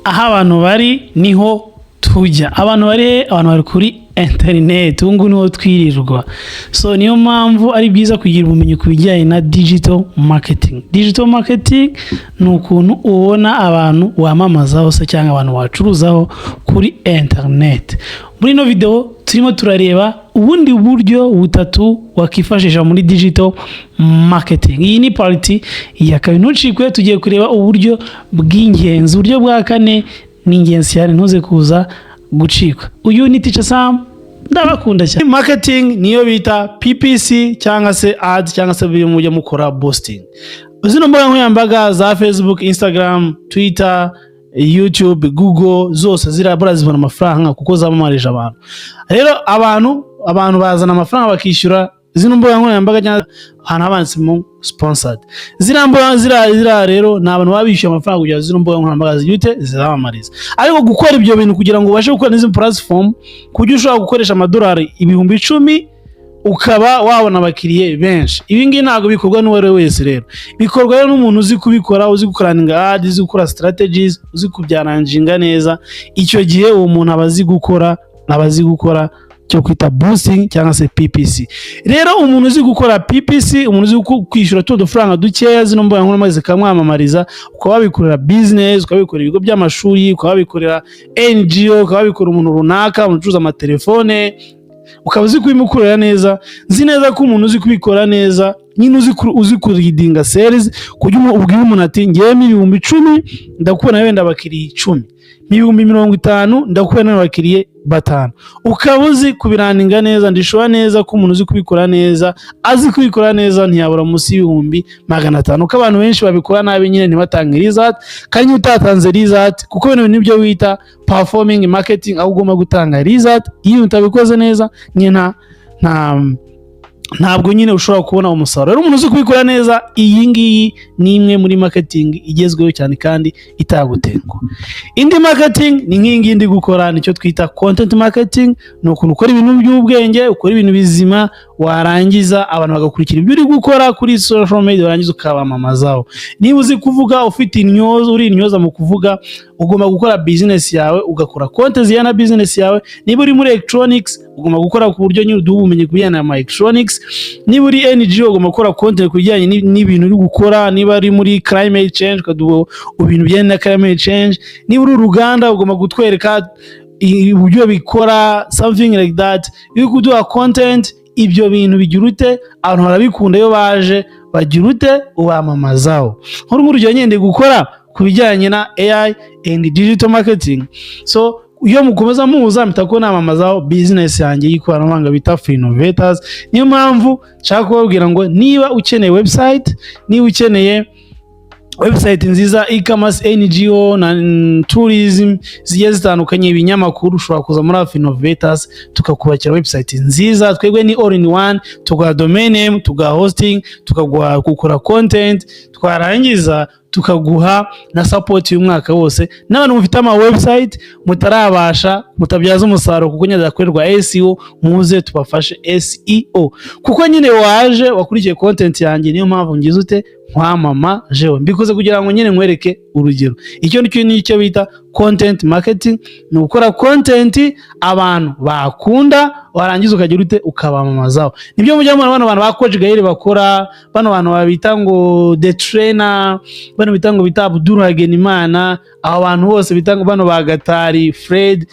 aho abantu bari niho tujya. Abantu bari kuri internet, ubu niho twirirwa. So niyo mpamvu ari byiza kugira ubumenyi ku bijyanye na digital marketing. Digital marketing ni ukuntu ubona abantu wamamazaho se cyangwa abantu wacuruzaho kuri internet. Muri no video turimo turareba ubundi buryo butatu wakifashisha muri digital marketing. Iyi ni party ya kabiri, ntucikwe. Tugiye kureba uburyo bw'ingenzi. Uburyo bwa kane ni ingenzi cyane, ntuze kuza gucikwa. Uyu ni Teacher Sam, ndabakunda cyane. Marketing niyo bita PPC cyangwa se ads cyangwa se biri mujya mukora boosting. Zino mbuga nkoranyambaga za Facebook, Instagram, Twitter, YouTube, Google zose zirabura zibona amafaranga kuko zamamarisha abantu. Rero abantu bazana amafaranga bakishyura zino mbuga nkoranyambaga cyangwa ahantu habansemo sponsored. Zira rero ni abantu babishyuye amafaranga kugira zino mbuga nkoranyambaga ziyute zizamamariza. Ariko gukora ibyo bintu kugira ngo ubashe gukora n'izi platform kujya ushobora gukoresha amadolari 10,000 ukaba wabona abakiriye benshi. Ibi ngibi ntabwo bikorwa n'uwari wese rero. Bikorwa rero n'umuntu uzi kubikora, uzi gukoraninga ads, uzi gukora strategies, uzi kubyaranjinga neza. Icyo gihe uwo muntu abazi gukora cyo kwita boosting cyangwa se PPC. Rero umuntu uzi gukora PPC, umuntu uzi kwishyura tudufaranga dukeya zino mbuga nkoranyambaga zikamwamamariza, ukaba wabikorera business, ukaba wabikorera ibigo by'amashuri, ukaba wabikorera NGO, ukaba wabikorera umuntu runaka ucuruza amatelefone, ukaba uzi kubimukorera neza. Nzi neza ko umuntu uzi kubikora neza nyine uzi kuridinga sales, kujya ubwira umuntu ati ngiye 10,000 ndakubona wenda abakiriye 10, 50,000 ndakubona abakiriye 5. Ukaba uzi kubiraninga neza. Ndishobora neza ko umuntu uzi kubikora neza, azi kubikora neza ntiyabura munsi y'500. Uko abantu benshi babikora nabi nyine ntibatange result, kandi utatanze result kuko ibintu nibyo wita performing marketing, aho ugomba gutanga result. Iyo utabikoze neza nyine ntabwo nyine ushobora kubona umusaruro. Rero umuntu uzi kubikora neza, iyi ngiyi ni imwe muri marketing igezweho cyane kandi itagutenguha. Indi marketing ni nk'ingi ndi gukora, nicyo twita content marketing. Ni ukuntu ukora ibintu by'ubwenge, ukora ibintu bizima, warangiza abantu bagakurikira ibyo uri gukora kuri social media, warangiza ukabamamazaho. Niba uzi kuvuga, ufite uri intyoza mu kuvuga, ugomba gukora business yawe, ugakora content zijyana na business yawe. Niba uri muri electronics, ugomba gukora ku buryo nyine uduha ubumenyi kubijyana na electronics. Niba uri NGO, ugomba gukora content kubijyanye n'ibintu uri gukora. Niba ari muri climate change, ukaduha ibintu bijyanye na climate change. Niba uri uruganda, ugomba gutwereka uburyo bikora, something like that. Iyo kuduha content, ibyo bintu bigira ute, abantu barabikunda. Iyo baje bagira ute, ubamamazaho. Nk'urugero nyende gukora kubijyanye na AI and digital marketing. So iyo mukomeza muza mutako namamazaho business yanjye y'ikoranabuhanga bita Free Innovators. Niyo mpamvu nshaka kubabwira ngo niba ukeneye website, niba ukeneye website nziza, e-commerce, NGO na tourism zigiye zitandukanye, ibinyamakuru, ushobora kuza muri Free Innovators tukakubakira website nziza. Twebwe ni all in one, tugaha domain name, tugaha hosting, tukaguha gukora content, twarangiza tukaguha na support y'umwaka wose. N'abantu mufite ama website mutarabasha, mutabyaza umusaruro kuko nyine zakorerwa SEO, muze tubafashe SEO kuko nyine waje wakurikiye content yanjye. Niyo mpamvu ngize ute nkwamama jewe mbikoze kugira ngo nyine nkwereke urugero. Icyo nicyo bita content marketing, ni ukora content abantu bakunda, warangiza ukagira ute ukabamamazaho. Nibyo mujya mubona abantu ba Coach Gaël bakora, bano bantu babita ngo The Trainer, bano bita ngo bita Abdul Hagenimana, abo bantu bose bita ngo bano ba Gatari Fred,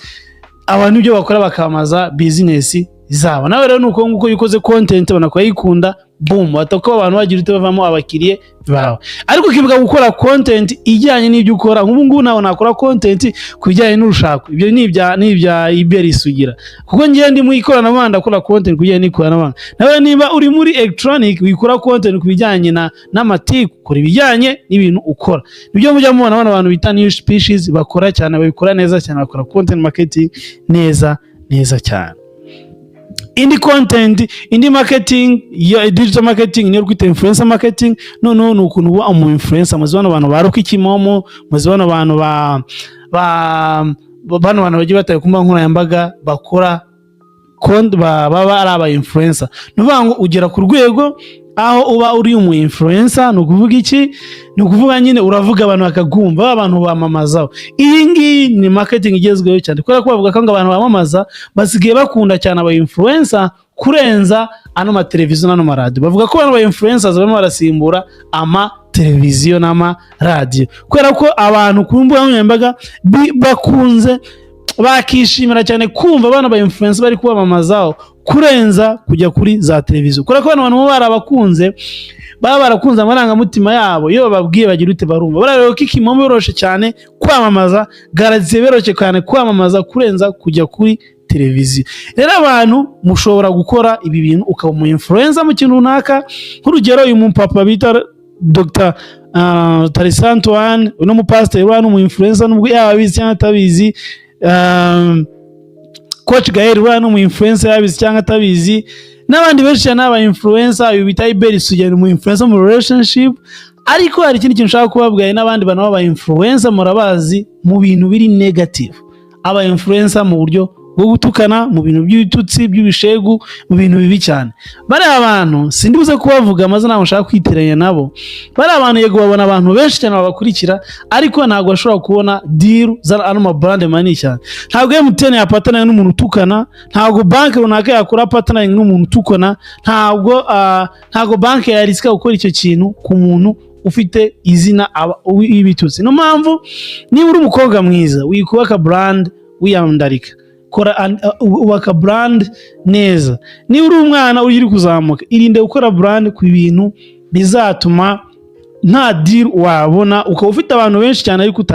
abantu ibyo bakora bakamaza business zabo. Nawe rero nuko nguko yukoze content banakuyikunda, boom, batako abantu bagira ute bavamo abakiriye bawe. Ariko ukivuga gukora content ijyanye n'ibyo ukora, nk'ubu ngubu nawe nakora content kubijyanye n'urushako, ibyo ni ibya Iberisugira kuko ngiye ndi mu ikoranabuhanga ndakora content kubijyanye n'ikoranabuhanga. Nawe niba uri muri electronic wikora content kubijyanye n'amatiku, ukora ibijyanye n'ibintu ukora. Nibyo mujya mubona abantu bita new species bakora cyane, babikora neza cyane, bakora content marketing neza cyane. Indi marketing ya digital marketing niyo kwita influencer marketing. None ukuntu uba umu influencer, muzibana abantu baruka ikimomo, muzibana abantu bano bagiye bataye kumba nkoranyambaga bakora baba ari aba influencer. Nuvuga ngo ugera ku rwego aho uba uri umu influencer. Ni ukuvuga iki? Ni ukuvuga nyine uravuga abantu bakagumva, abantu bamamazaho. Iyi ngiyi ni marketing igezweho cyane, kubera ko bavuga ko abantu bamamaza basigaye bakunda cyane aba influencer kurenza ano mateleviziyo n'ano maradiyo. Bavuga ko abantu ba influencers barimo barasimbura televiziyo n'amaradiyo, kubera ko abantu ku mbuga nkoranyambaga bakunze bakishimira cyane kumva abana ba influencer bari kubamamazaho kurenza kujya kuri za televiziyo, kubera ko abantu barabakunze, baba barakunze amarangamutima yabo. Iyo bababwiye bagira ute barumva. Barareba ko ikimomo biroshe cyane kwamamaza, garantiye biroshe cyane kwamamaza kurenza kujya kuri televiziyo. Rero abantu mushobora gukora ibi bintu, ukaba umu influencer mu kintu runaka. Nk'urugero uyu mupapa bita Dr. Tarisan Antoine, uno mupasiteri wa umu influencer nubwo yaba abizi cyangwa atabizi. Coach Gael wa umu influencer yabizi cyangwa atabizi, n'abandi benshi cyane aba influencer. Uyu bita Iberi Sugera umu influencer mu relationship. Ariko hari ikindi kintu nshaka kubabwira, n'abandi bantu baba influencer murabazi mu bintu biri negative. Aba influencer mu buryo bwo gutukana, mu bintu by'ibitutsi, by'ibishegu, mu bintu bibi cyane. Bari abantu sindibuze kubavuga amazina ntabwo nshaka kwiteranya nabo. Bari abantu yego babona abantu benshi cyane babakurikira, ariko ntabwo bashobora kubona deal za ano ma brand manini cyane. Ntabwo MTN yapatana n'umuntu utukana, ntabwo bank runaka yakora patana n'umuntu utukana, ntabwo bank yarisika gukora icyo kintu ku muntu ufite izina y'ibitutsi. No mpamvu niba uri umukobwa mwiza wikubaka brand wiyandarika, kora ubaka brand neza. Niba uri umwana uri kuzamuka, irinde gukora brand ku bintu bizatuma nta deal wabona, ukaba ufite abantu benshi cyane ariko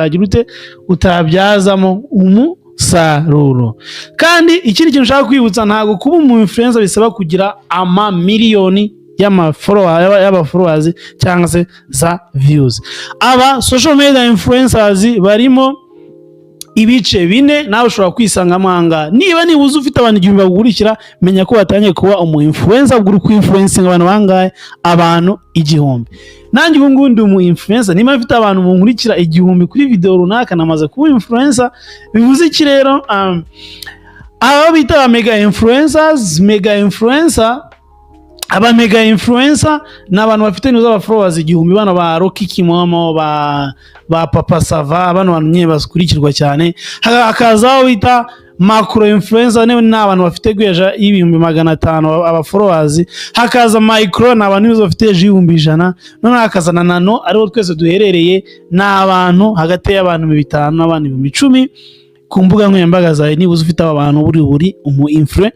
utabyazamo umusaruro. Kandi ikindi kintu nshaka kwibutsa, ntabwo kuba umu influencer bisaba kugira miliyoni y'abafollowers cyangwa se za views. Aba social media influencers barimo ibice bine, nawe ushobora kwisangamo ahangaha. Niba uzi ufite abantu 1000 bagurikira, menya ko watangiye kuba umu influencer, ugura ku influencing abantu bangahe? Abantu 1000. Nanjye ubu ngubu ndi umu influencer, niba mfite abantu munkurikira 1000 kuri video runaka, namaze kuba influencer. Bivuze iki rero? Aba bita mega influencers, aba mega influencer ni abantu bafite nizo aba followers 1000, bana ba Rocky Kimomo, ba Papa Sava, abantu nye bakurikirwa cyane. Hakazaho bita macro influencer, ni abantu bafite gweja 500 aba followers. Hakaza micro, ni abantu bafite 100. None hakaza na nano, ariho twese duherereye, ni abantu hagati y'abantu 5 n'abandi 10 ku mbuga nkoranyambaga zawe. Niba ufite aba bantu buri umu influencer.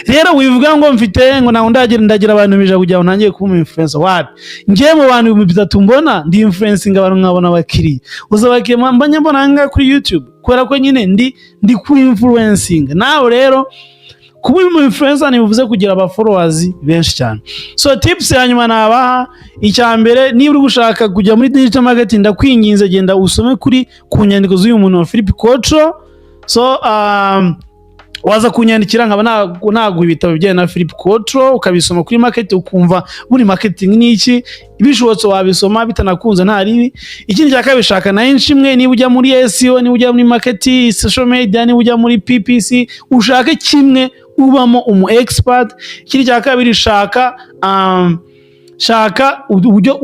Rero wivuga ngo mfite ngo naho ndagira abantu bija kujya ntangiye kuba influencer. Wapi? Ngiye mu bantu 3000 mbona ndi influencing abantu nkabona abakiriya. Uzabake mbanya mbona hanga kuri YouTube, kubera ko nyine ndi ku influencing. Nawe rero kuba umu influencer nibivuze kugira aba followers benshi cyane. So tips yanyuma nabaha, icyambere niba uri gushaka kujya muri digital marketing, ndakwinginze genda usome ku nyandiko z'uyu muntu wa Philip Kotro. So waza kunyandikira nkaba nagwa ibitabo bijyanye na Philip Kotro, ukabisoma kuri market, ukumva buri marketing ni iki. Ibishobotse wabisoma, bitanakunze nta ribi. Ikindi cyakabishaka na inshimwe, niba ujya muri SEO, niba ujya muri marketing, social media, niba ujya muri PPC, ushake kimwe ubamo umu expert. Ikindi cyakabiri shaka uburyo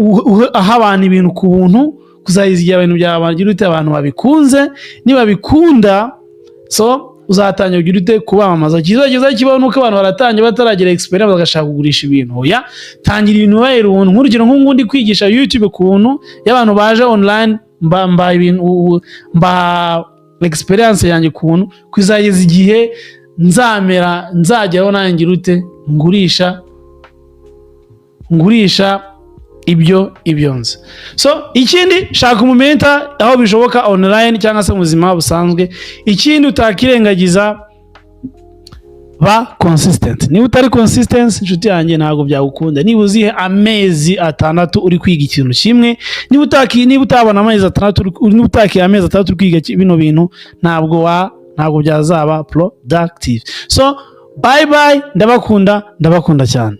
aha abantu ibintu ku buntu, kuzayizigira ibintu by'abantu abantu babikunze. Niba bikunda, so uzatangira ugira ute kubamamaza. Kiza kibaho nuko abantu baratangiye bataragira experience bagashaka kugurisha ibintu. Oya, tangira ibintu bahera ubuntu. Nk'urugero nk'undi kwigisha YouTube ku buntu y'abantu baje online, mba ibintu experience yanjye ku buntu, kwizageza igihe nzajyaho nangira ute ngurisha ibyo nzi. So ikindi shaka umumenta aho bishoboka online cyangwa se mu buzima busanzwe. Ikindi utakirengagiza, ba consistent. Niba utari consistent inshuti yanjye ntago byagukunda. Niba uzihe amezi 6 uri kwiga ikintu kimwe, niba utabona amezi 6, niba utakiye amezi 6 uri kwiga bino bintu, ntabwo byazaba productive. So bye bye, ndabakunda cyane.